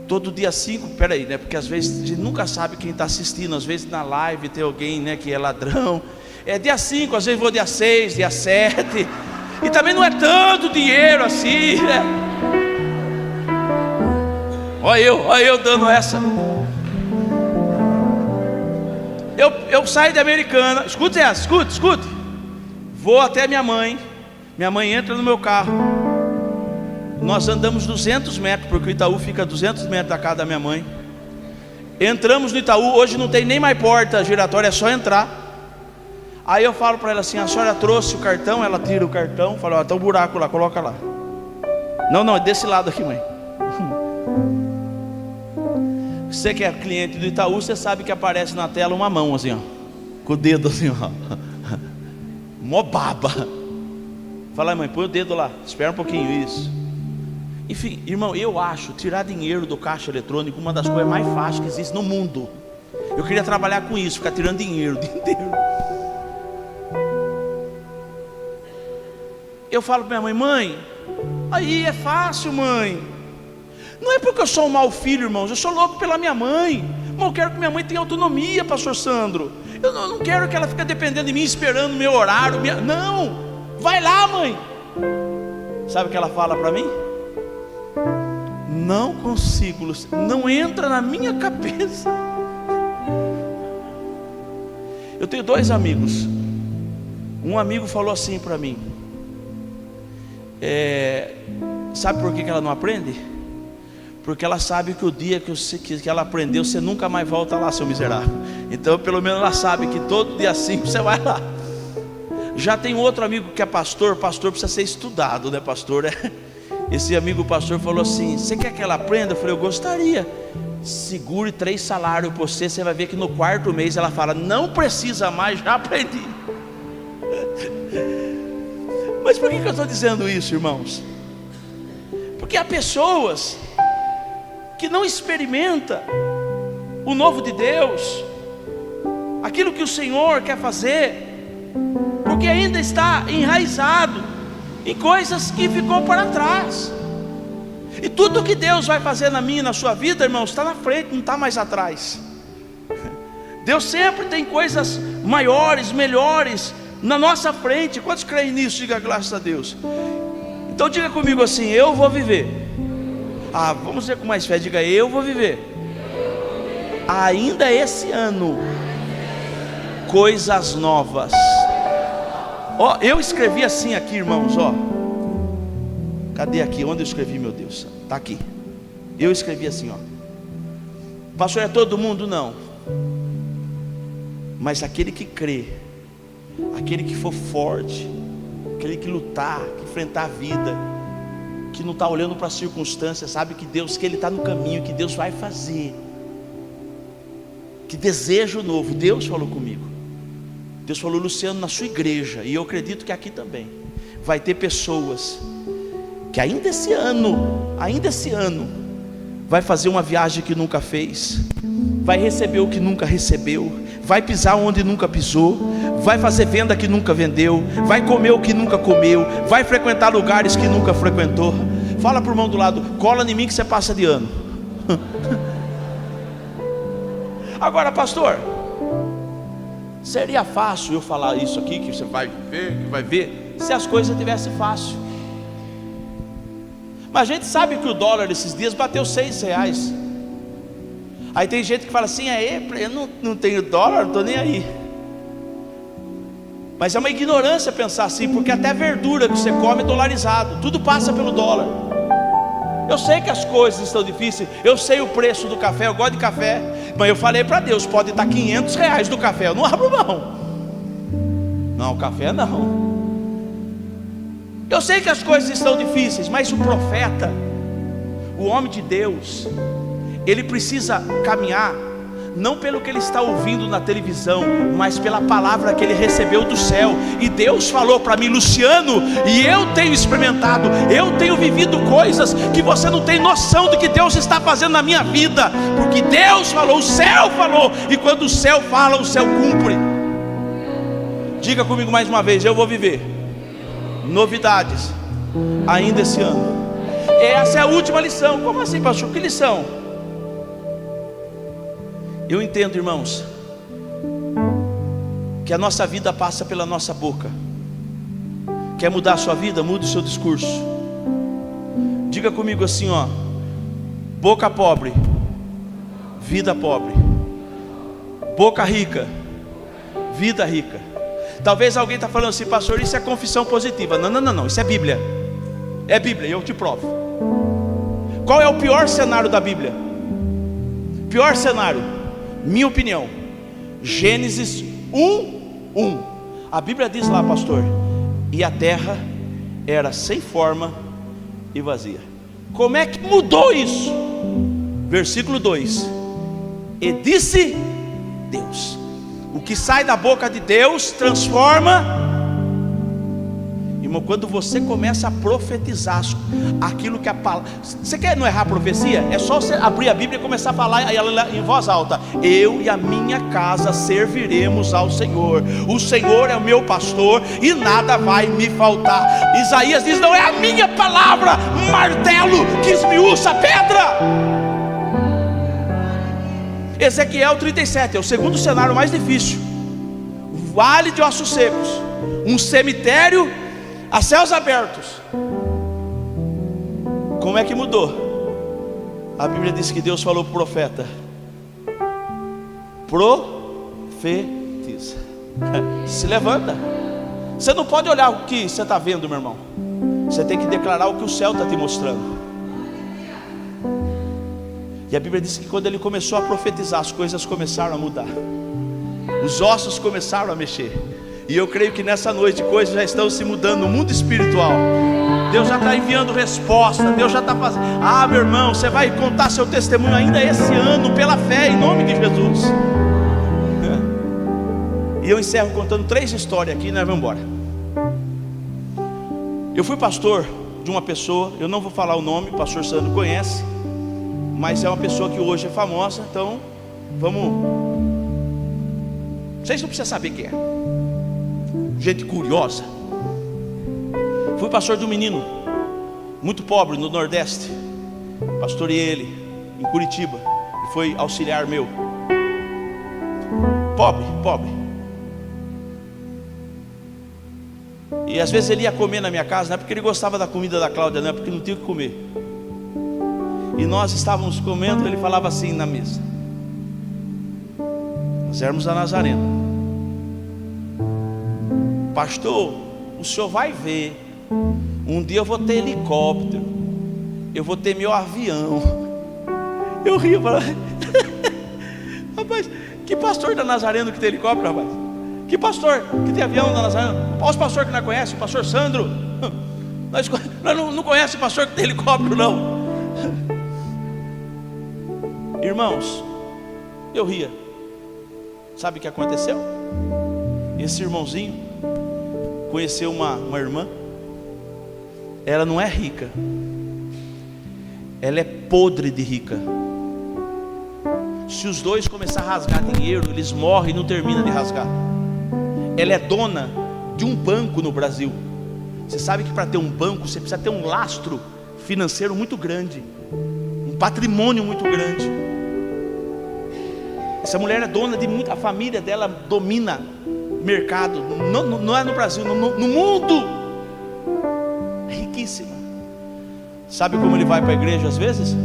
[SPEAKER 1] Todo dia 5, peraí, né? Porque às vezes a gente nunca sabe quem está assistindo. Às vezes na live tem alguém, né, que é ladrão. É dia 5, às vezes vou dia 6, dia 7. E também não é tanto dinheiro assim, né? Olha eu dando essa. Eu saio da Americana, escute essa, escute. Vou até minha mãe entra no meu carro. Nós andamos 200 metros, porque o Itaú fica a 200 metros da casa da minha mãe. Entramos no Itaú, hoje não tem nem mais porta giratória, é só entrar. Aí eu falo para ela assim: a senhora trouxe o cartão? Ela tira o cartão, fala: ó, tem um buraco lá, coloca lá. Não, é desse lado aqui, mãe. Você que é cliente do Itaú, você sabe que aparece na tela uma mão assim, ó, com o dedo assim, ó. Mó baba. Fala: mãe, põe o dedo lá, espera um pouquinho, isso. Enfim, irmão, eu acho tirar dinheiro do caixa eletrônico uma das coisas mais fáceis que existe no mundo. Eu queria trabalhar com isso, ficar tirando dinheiro o dia inteiro. Eu falo para minha mãe: aí é fácil, mãe. Não é porque eu sou um mau filho, irmãos, eu sou louco pela minha mãe. Irmão, eu quero que minha mãe tenha autonomia, pastor Sandro. Eu não quero que ela fique dependendo de mim, esperando o meu horário. Não, vai lá, mãe. Sabe o que ela fala para mim? Não consigo, não entra na minha cabeça. Eu tenho 2 amigos. Um amigo falou assim para mim: sabe por que ela não aprende? Porque ela sabe que o dia que ela aprendeu, você nunca mais volta lá, seu miserável. Então pelo menos ela sabe que todo dia 5 você vai lá. Já tem outro amigo que é pastor. Pastor precisa ser estudado, né, pastor? Esse amigo pastor falou assim: você quer que ela aprenda? Eu falei: eu gostaria. Segure 3 salários por você, você vai ver que no 4º mês ela fala: não precisa mais, já aprendi. Mas por que eu estou dizendo isso, irmãos? Porque há pessoas que não experimentam o novo de Deus, aquilo que o Senhor quer fazer, porque ainda está enraizado em coisas que ficou para trás. E tudo que Deus vai fazer na minha e na sua vida, irmãos, está na frente, não está mais atrás. Deus sempre tem coisas maiores, melhores na nossa frente. Quantos creem nisso? Diga graças a Deus. Então diga comigo assim: eu vou viver. Vamos dizer com mais fé, diga: eu vou viver ainda esse ano coisas novas. Eu escrevi assim aqui, irmãos, cadê aqui? Onde eu escrevi, meu Deus? Está aqui. Eu escrevi assim, pastor, é todo mundo? Não. Mas aquele que crê, aquele que for forte, aquele que lutar, que enfrentar a vida, que não está olhando para as circunstâncias, sabe que Deus, que Ele está no caminho, que Deus vai fazer, que desejo novo. Deus falou comigo. Deus falou: Luciano, na sua igreja, e eu acredito que aqui também, vai ter pessoas que ainda esse ano, vai fazer uma viagem que nunca fez, vai receber o que nunca recebeu, vai pisar onde nunca pisou, vai fazer venda que nunca vendeu, vai comer o que nunca comeu, vai frequentar lugares que nunca frequentou. Fala para o irmão do lado: cola em mim que você passa de ano. Agora, pastor, seria fácil eu falar isso aqui, que você vai ver, se as coisas tivessem fácil. Mas a gente sabe que o dólar esses dias bateu R$6. Aí tem gente que fala assim: eu não tenho dólar, não estou nem aí. Mas é uma ignorância pensar assim, porque até a verdura que você come é dolarizado, tudo passa pelo dólar. Eu sei que as coisas estão difíceis, eu sei o preço do café, eu gosto de café, mas eu falei para Deus: pode estar R$500 do café, eu não abro mão. Não, café não. Eu sei que as coisas estão difíceis, mas o profeta, o homem de Deus, ele precisa caminhar não pelo que ele está ouvindo na televisão, mas pela palavra que ele recebeu do céu. E Deus falou para mim: Luciano, e eu tenho experimentado, eu tenho vivido coisas que você não tem noção do que Deus está fazendo na minha vida, porque Deus falou, o céu falou, e quando o céu fala, o céu cumpre. Diga comigo mais uma vez: eu vou viver novidades ainda esse ano. Essa é a última lição. Como assim, pastor? Que lição? Eu entendo, irmãos, que a nossa vida passa pela nossa boca. Quer mudar a sua vida? Mude o seu discurso. Diga comigo assim, boca pobre, vida pobre. Boca rica, vida rica. Talvez alguém está falando assim: pastor, isso é confissão positiva. Não, isso é Bíblia. É Bíblia, eu te provo. Qual é o pior cenário da Bíblia? Pior cenário, minha opinião, Gênesis 1:1. A Bíblia diz lá, pastor: e a terra era sem forma e vazia. Como é que mudou isso? Versículo 2: e disse Deus. O que sai da boca de Deus transforma. Irmão, quando você começa a profetizar aquilo que a palavra... Você quer não errar a profecia? É só você abrir a Bíblia e começar a falar ela em voz alta: eu e a minha casa serviremos ao Senhor. O Senhor é o meu pastor e nada vai me faltar. Isaías diz: não é a minha palavra martelo que esmiuça a pedra. Ezequiel 37 é o segundo cenário mais difícil. Um vale de ossos secos, um cemitério a céus abertos. Como é que mudou? A Bíblia diz que Deus falou para o profeta: profetiza. Se levanta. Você não pode olhar o que você está vendo, meu irmão. Você tem que declarar o que o céu está te mostrando. E a Bíblia diz que quando ele começou a profetizar, as coisas começaram a mudar, os ossos começaram a mexer. E eu creio que nessa noite coisas já estão se mudando no mundo espiritual. Deus já está enviando resposta. Deus já está fazendo. Ah, meu irmão, você vai contar seu testemunho ainda esse ano, pela fé, em nome de Jesus. E eu encerro contando 3 histórias aqui, nós vamos embora. Eu fui pastor de uma pessoa, eu não vou falar o nome, o pastor Sandro conhece, mas é uma pessoa que hoje é famosa, então vamos. Vocês não precisam saber quem é. Gente curiosa. Fui pastor de um menino muito pobre no Nordeste. Pastorei ele em Curitiba. E foi auxiliar meu. Pobre. E às vezes ele ia comer na minha casa, não é porque ele gostava da comida da Cláudia, não é porque não tinha o que comer. E nós estávamos comendo, ele falava assim na mesa. Nós éramos a Nazarena. Pastor, o senhor vai ver. Um dia eu vou ter helicóptero. Eu vou ter meu avião. Eu ria, falava. Rapaz, que pastor da Nazareno que tem helicóptero, rapaz? Que pastor que tem avião da Nazareno? Olha os pastores que nós conhecemos, o pastor Sandro. Nós não conhecemos o pastor que tem helicóptero, não. Irmãos, eu ria. Sabe o que aconteceu? Esse irmãozinho conheceu uma irmã. Ela não é rica, ela é podre de rica. Se os dois começarem a rasgar dinheiro, eles morrem e não terminam de rasgar. Ela é dona de um banco no Brasil. Você sabe que para ter um banco você precisa ter um lastro financeiro muito grande, um patrimônio muito grande. Essa mulher é dona de muita, a família dela domina mercado, não é no Brasil, no mundo. Riquíssima. Sabe como ele vai para a igreja às vezes?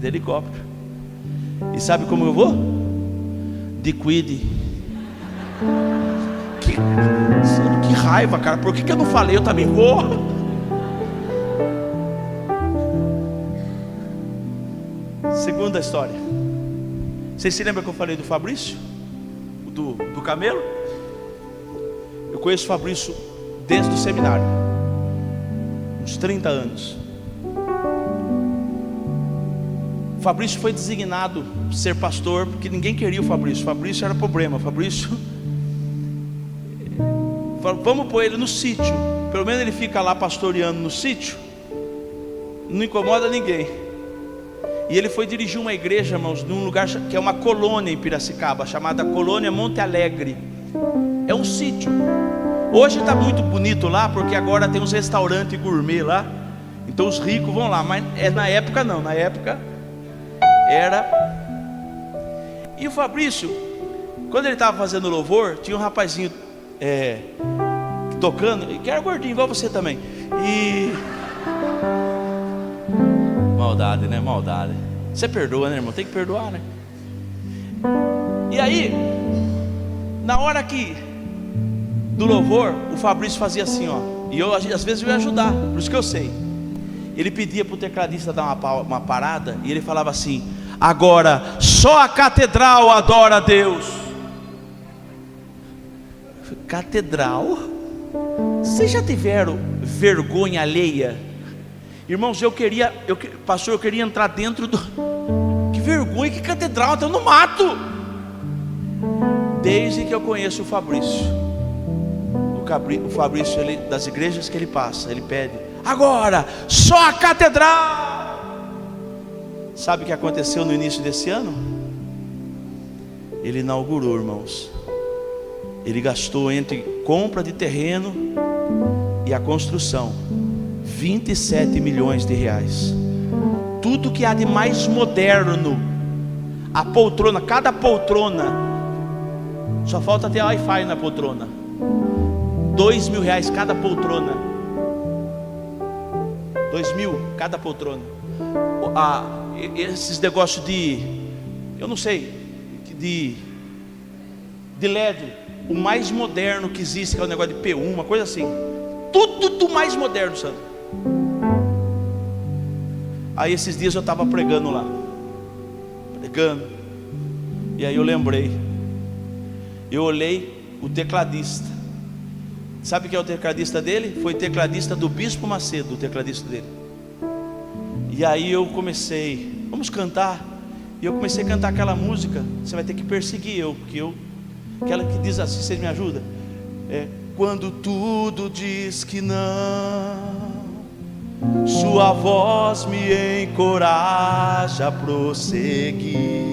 [SPEAKER 1] De helicóptero. E sabe como eu vou? De Kwid. Que raiva, cara. Por que eu não falei? Eu também vou. Segunda história. Vocês se lembram que eu falei do Fabrício? Do camelo? Eu conheço o Fabrício desde o seminário, uns 30 anos. O Fabrício foi designado ser pastor porque ninguém queria o Fabrício. O Fabrício era problema. O Fabrício, vamos pôr ele no sítio, pelo menos ele fica lá pastoreando no sítio, não incomoda ninguém. E ele foi dirigir uma igreja, irmãos, num lugar que é uma colônia em Piracicaba, chamada Colônia Monte Alegre. É um sítio. Hoje está muito bonito lá, porque agora tem uns restaurantes gourmet lá. Então os ricos vão lá, mas na época não, na época era. E o Fabrício, quando ele estava fazendo louvor, tinha um rapazinho tocando, que era gordinho, igual você também. E maldade, né? Maldade. Você perdoa, né, irmão? Tem que perdoar, né? E aí, na hora do louvor, o Fabrício fazia assim, ó. E eu, às vezes, eu ia ajudar, por isso que eu sei. Ele pedia para o tecladista dar uma parada, e ele falava assim: agora, só a catedral adora a Deus. Catedral? Vocês já tiveram vergonha alheia? Irmãos, pastor, eu queria entrar dentro do... Que vergonha, que catedral, então no mato. Desde que eu conheço o Fabrício, ele, das igrejas que ele passa, ele pede: agora, só a catedral. Sabe o que aconteceu no início desse ano? Ele inaugurou, irmãos. Ele gastou entre compra de terreno e a construção 27 milhões de reais. Tudo que há de mais moderno. A poltrona, cada poltrona, só falta ter Wi-Fi na poltrona. 2 mil reais cada poltrona. 2 mil cada poltrona. Esses negócios eu não sei, de LED, o mais moderno que existe, que é o negócio de P1, uma coisa assim. Tudo do mais moderno, sabe? Aí esses dias eu estava pregando lá, e aí eu lembrei. Eu olhei o tecladista. Sabe quem é o tecladista dele? Foi tecladista do Bispo Macedo, o tecladista dele. E aí eu comecei, vamos cantar. E eu comecei a cantar aquela música. Você vai ter que perseguir eu, porque aquela que diz assim, vocês me ajudam? Quando tudo diz que não, sua voz me encoraja a prosseguir.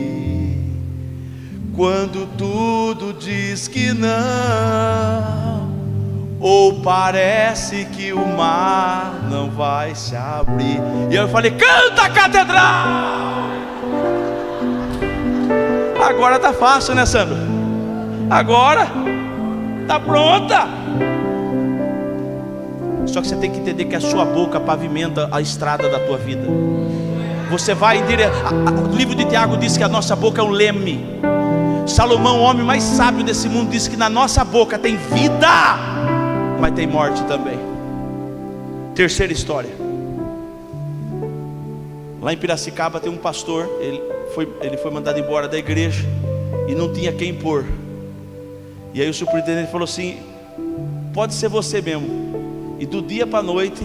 [SPEAKER 1] Quando tudo diz que não, ou parece que o mar não vai se abrir. E eu falei, canta, catedral! Agora tá fácil, né, Sandro? Agora tá pronta. Só que você tem que entender que a sua boca pavimenta a estrada da tua vida. Você vai em direção. O livro de Tiago diz que a nossa boca é um leme. Salomão, o homem mais sábio desse mundo, disse que na nossa boca tem vida, mas tem morte também. Terceira história. Lá em Piracicaba tem um pastor. Ele foi mandado embora da igreja e não tinha quem pôr. E aí o superintendente falou assim: pode ser você mesmo. E do dia para a noite,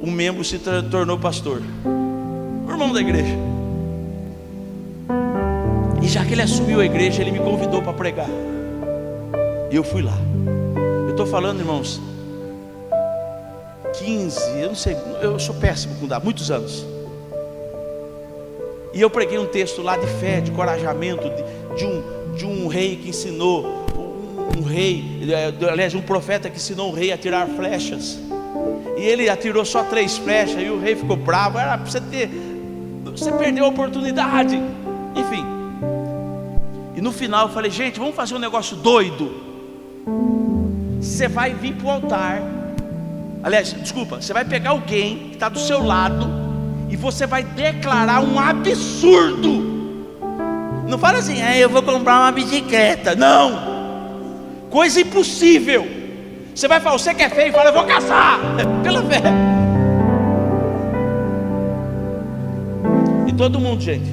[SPEAKER 1] um membro se tornou pastor, o irmão da igreja. E já que ele assumiu a igreja, ele me convidou para pregar. E eu fui lá. Eu estou falando, irmãos, 15, eu não sei, eu sou péssimo com dados, muitos anos. E eu preguei um texto lá de fé, de encorajamento, de um rei que ensinou, um profeta que ensinou um rei a tirar flechas. E ele atirou só 3 flechas, e o rei ficou bravo. Era para você perdeu a oportunidade. Enfim. E no final eu falei, gente, vamos fazer um negócio doido. Você vai vir para o altar. Aliás, desculpa, você vai pegar alguém que está do seu lado e você vai declarar um absurdo. Não fala assim, eu vou comprar uma bicicleta. Não, coisa impossível. Você vai falar, você que é feio, fala, eu vou casar, pela fé. E todo mundo, gente,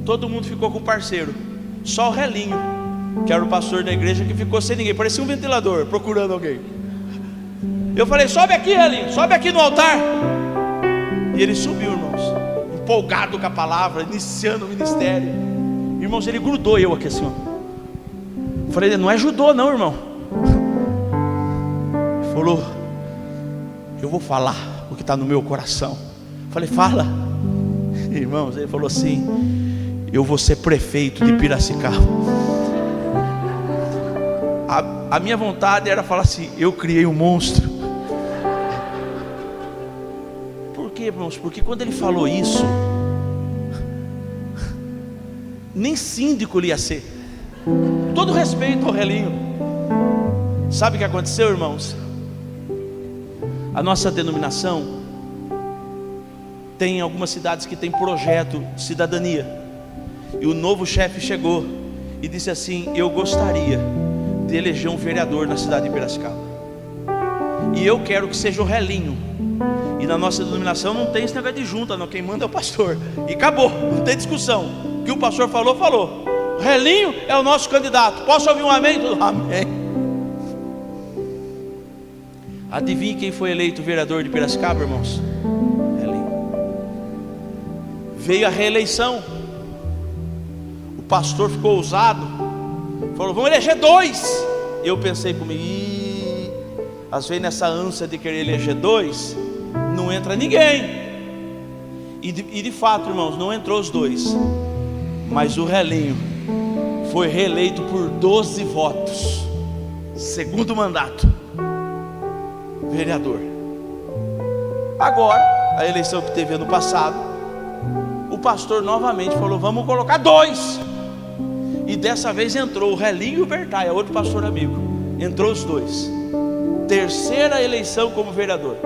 [SPEAKER 1] todo mundo ficou com o parceiro. Só o Relinho, que era o pastor da igreja, que ficou sem ninguém. Parecia um ventilador, procurando alguém. Eu falei, sobe aqui, Relinho, sobe aqui no altar. E ele subiu, irmãos, empolgado com a palavra, iniciando o ministério. Irmãos, ele grudou eu aqui assim, ó. Eu falei, não é judô não, irmão. Ele falou, eu vou falar o que está no meu coração. Eu falei, fala. Irmãos, ele falou assim, eu vou ser prefeito de Piracicaba. A minha vontade era falar assim, eu criei um monstro. Por quê, irmãos? Porque quando ele falou isso, nem síndico ele ia ser. Todo respeito ao Relinho. Sabe o que aconteceu, irmãos? A nossa denominação tem algumas cidades que tem projeto de cidadania. E o novo chefe chegou e disse assim, eu gostaria de eleger um vereador na cidade de Piracicaba. E eu quero que seja o Relinho. E na nossa denominação não tem esse negócio de junta, não. Quem manda é o pastor. E acabou, não tem discussão. O que o pastor falou, falou. O Relinho é o nosso candidato. Posso ouvir um amém? Amém. Adivinhe quem foi eleito vereador de Piracicaba, irmãos? Relinho. Veio a reeleição. O pastor ficou ousado. Falou, vamos eleger 2. Eu pensei comigo, às vezes nessa ânsia de querer eleger 2, não entra ninguém. E de fato, irmãos, não entrou os 2. Mas o Relinho foi reeleito por 12 votos. Segundo mandato. Vereador. Agora, a eleição que teve ano passado, o pastor novamente falou, vamos colocar 2. E dessa vez entrou o Relinho e o Bertaia, outro pastor amigo. Entrou os 2. Terceira eleição como vereador.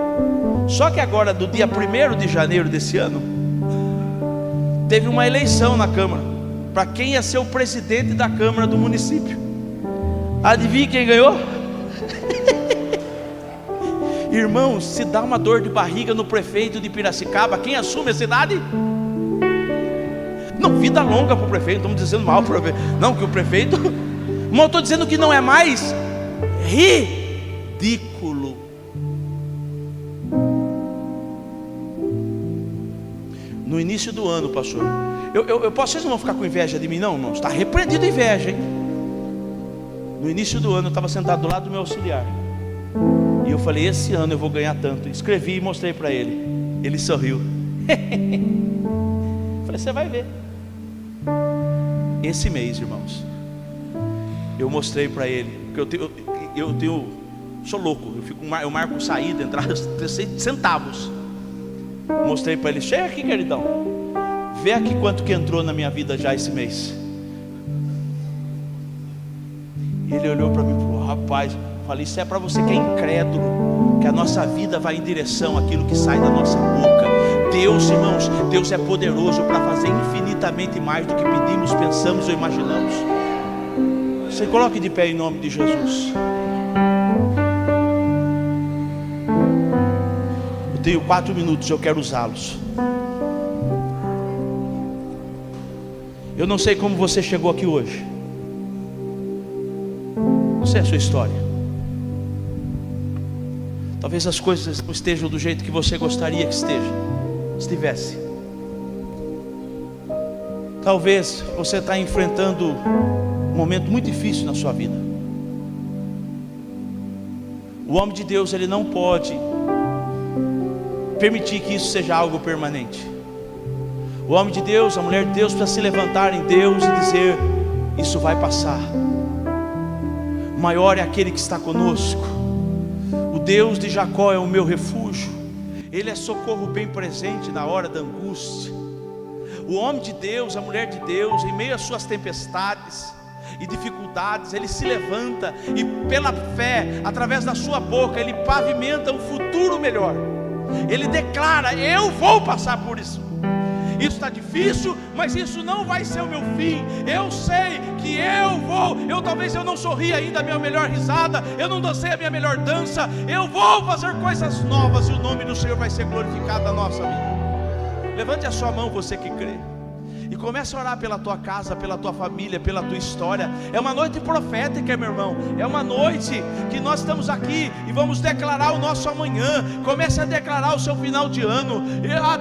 [SPEAKER 1] Só que agora, do dia 1º de janeiro desse ano, teve uma eleição na Câmara, para quem ia ser o presidente da Câmara do município. Adivinha quem ganhou? Irmãos, se dá uma dor de barriga no prefeito de Piracicaba, quem assume a cidade? Não, vida longa para o prefeito, não estamos dizendo mal para o prefeito. Não, que o prefeito Mas eu estou dizendo que não é mais ridículo. No início do ano, pastor, vocês não vão ficar com inveja de mim não, irmãos? Está repreendido a inveja, hein? No início do ano eu estava sentado do lado do meu auxiliar, e eu falei, esse ano eu vou ganhar tanto. Escrevi e mostrei para ele. Ele sorriu. Falei, você vai ver. Esse mês, irmãos, eu mostrei para ele, porque sou louco, eu marco saída, entrada, centavos. Mostrei para ele, chega aqui, queridão, vê aqui quanto que entrou na minha vida já esse mês. Ele olhou para mim e falou, rapaz, falei, isso é para você que é incrédulo, que a nossa vida vai em direção àquilo que sai da nossa boca. Deus, irmãos, Deus é poderoso para fazer infinitamente mais do que pedimos, pensamos ou imaginamos. Você coloque de pé em nome de Jesus. Eu tenho 4 minutos, eu quero usá-los. Eu não sei como você chegou aqui hoje. Não sei a sua história. Talvez as coisas não estejam do jeito que você gostaria que estivesse. Talvez você está enfrentando um momento muito difícil na sua vida. O homem de Deus, ele não pode permitir que isso seja algo permanente. O homem de Deus, a mulher de Deus precisa se levantar em Deus e dizer, isso vai passar. O maior é aquele que está conosco. O Deus de Jacó é o meu refúgio. Ele é socorro bem presente na hora da angústia. O homem de Deus, a mulher de Deus, em meio às suas tempestades e dificuldades, ele se levanta e pela fé, através da sua boca, ele pavimenta um futuro melhor. Ele declara, eu vou passar por isso. Isso está difícil, mas isso não vai ser o meu fim. Eu sei que talvez eu não sorri ainda a minha melhor risada, eu não dancei a minha melhor dança, eu vou fazer coisas novas e o nome do Senhor vai ser glorificado na nossa vida. Levante a sua mão, você que crê, e comece a orar pela tua casa, pela tua família, pela tua história. É uma noite profética, meu irmão. É uma noite que nós estamos aqui e vamos declarar o nosso amanhã. Comece a declarar o seu final de ano.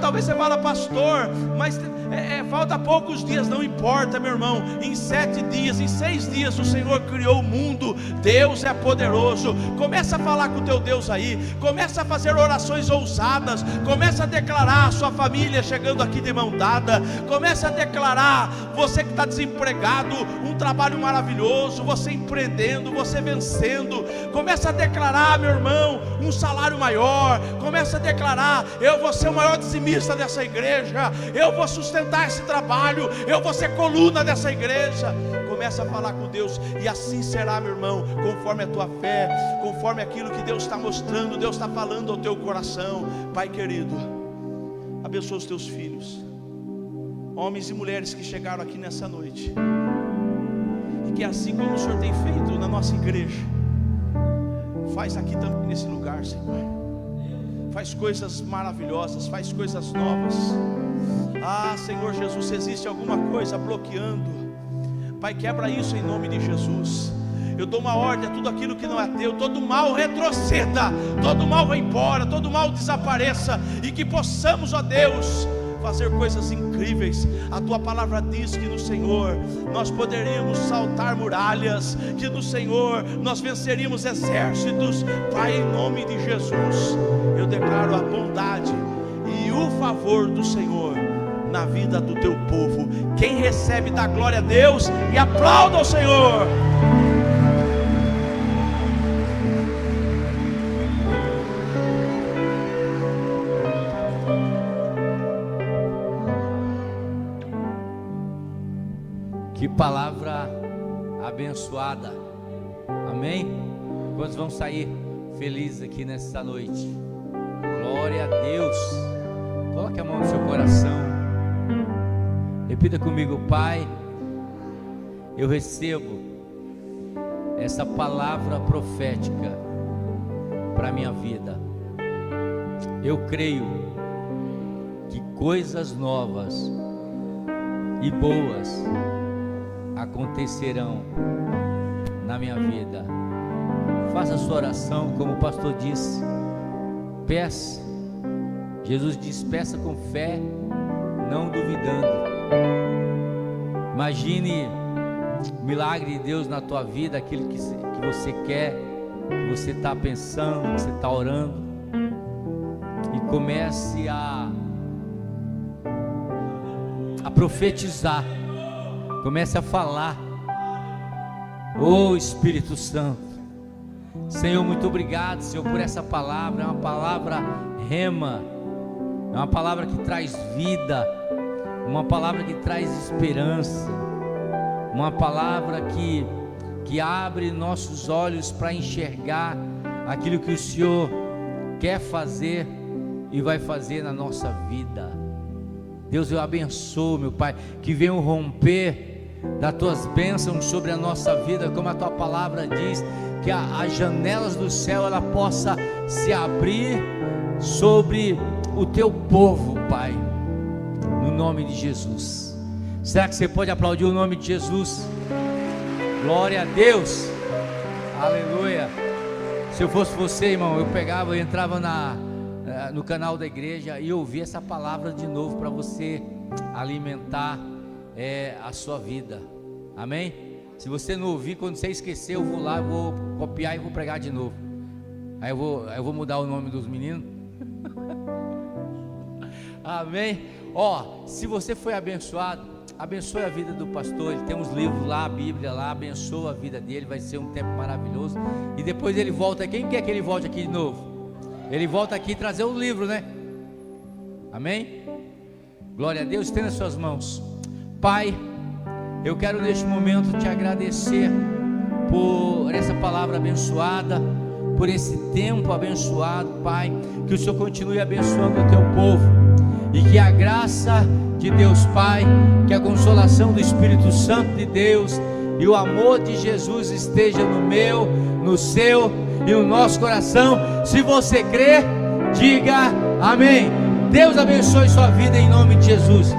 [SPEAKER 1] Talvez você fale, pastor, mas falta poucos dias. Não importa, meu irmão. Em 7 dias, em 6 dias o Senhor criou o mundo. Deus é poderoso. Comece a falar com o teu Deus aí. Comece a fazer orações ousadas. Comece a declarar a sua família chegando aqui de mão dada. Comece a declarar, você que está desempregado, um trabalho maravilhoso, você empreendendo, você vencendo. Comece a declarar, meu irmão, um salário maior. Comece a declarar, eu vou ser o maior dizimista dessa igreja, eu vou sustentar esse trabalho, eu vou ser coluna dessa igreja. Começa a falar com Deus, e assim será, meu irmão, conforme a tua fé, conforme aquilo que Deus está mostrando, Deus está falando ao teu coração. Pai querido, abençoa os teus filhos, homens e mulheres que chegaram aqui nessa noite, e que assim como o Senhor tem feito na nossa igreja, faz aqui também nesse lugar, Senhor. Faz coisas maravilhosas, faz coisas novas. Senhor Jesus, se existe alguma coisa bloqueando, Pai, quebra isso em nome de Jesus. Eu dou uma ordem a tudo aquilo que não é teu. Todo mal retroceda, todo mal vá embora, todo mal desapareça, e que possamos, ó Deus, fazer coisas incríveis. A tua palavra diz que no Senhor nós poderíamos saltar muralhas, que no Senhor nós venceríamos exércitos. Pai, em nome de Jesus, eu declaro a bondade e o favor do Senhor na vida do teu povo. Quem recebe, dá glória a Deus e aplauda ao Senhor.
[SPEAKER 2] Que palavra abençoada, amém? Quantos vão sair felizes aqui nesta noite? Glória a Deus. Coloque a mão no seu coração, repita comigo: Pai, eu recebo essa palavra profética para a minha vida. Eu creio que coisas novas e boas acontecerão na minha vida. Faça a sua oração, como o pastor disse. Peça. Jesus diz: peça com fé, não duvidando. Imagine o milagre de Deus na tua vida, aquilo que você quer, que você está pensando, que você está orando, e comece a profetizar, comece a falar. Oh Espírito Santo, Senhor, muito obrigado, Senhor, por essa palavra. É uma palavra rema, é uma palavra que traz vida, uma palavra que traz esperança, uma palavra que abre nossos olhos para enxergar aquilo que o Senhor quer fazer e vai fazer na nossa vida. Deus, eu abençoo, meu Pai, que venha o romper das tuas bênçãos sobre a nossa vida, como a tua palavra diz, que as janelas do céu ela possa se abrir sobre o teu povo, Pai, no nome de Jesus. Será que você pode aplaudir o nome de Jesus? Glória a Deus, aleluia. Se eu fosse você, irmão, eu entrava no canal da igreja e ouvia essa palavra de novo, para você alimentar a sua vida, amém? Se você não ouvir, quando você esquecer, eu vou lá, eu vou copiar e vou pregar de novo. Aí eu vou mudar o nome dos meninos. Amém? Se você foi abençoado, abençoe a vida do pastor. Ele tem uns livros lá, a Bíblia lá, abençoa a vida dele, vai ser um tempo maravilhoso. E depois ele volta. Quem quer que ele volte aqui de novo? Ele volta aqui trazer um livro, né? Amém? Glória a Deus. Estenda as suas mãos. Pai, eu quero neste momento te agradecer por essa palavra abençoada, por esse tempo abençoado, Pai. Que o Senhor continue abençoando o teu povo, e que a graça de Deus Pai, que a consolação do Espírito Santo de Deus e o amor de Jesus esteja no meu, no seu e no nosso coração. Se você crê, diga amém. Deus abençoe sua vida em nome de Jesus.